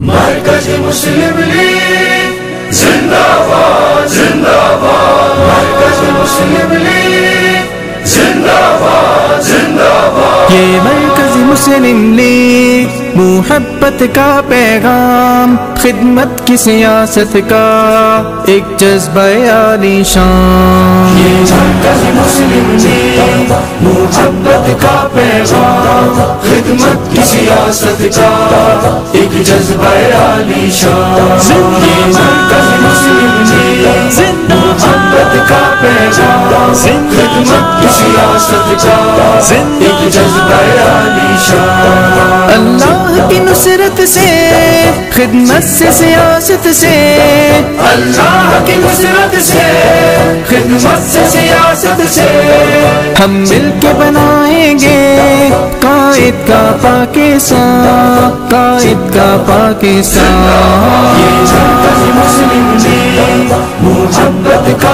مرکز مسلم لیگ زندہ باد مرکز مسلم لیگ زندہ باد یہ مرکز مسلم لیگ محبت کا پیغام، خدمت کی سیاست کا ایک جذبہ عالی شان۔ یہ مرکز مسلم لیگ محبت کا پیغام، خدمت کی سیاست کا ایک جذبہ عالی شان۔ یہ مرکز مسلم لیگ محبت کا پیغام، خدمت کی سیاست کا ایک جذبہ عالی شان۔ اللہ کی نصرت سے، خدمت سے، سیاست سے، اللہ کی نصرت سے، خدمت سے، سیاست سے، ہم مل کے بنائیں گے قائد کا پاکستان، قائد کا پاکستان۔ یہ مرکز مسلم لیگ محبت کا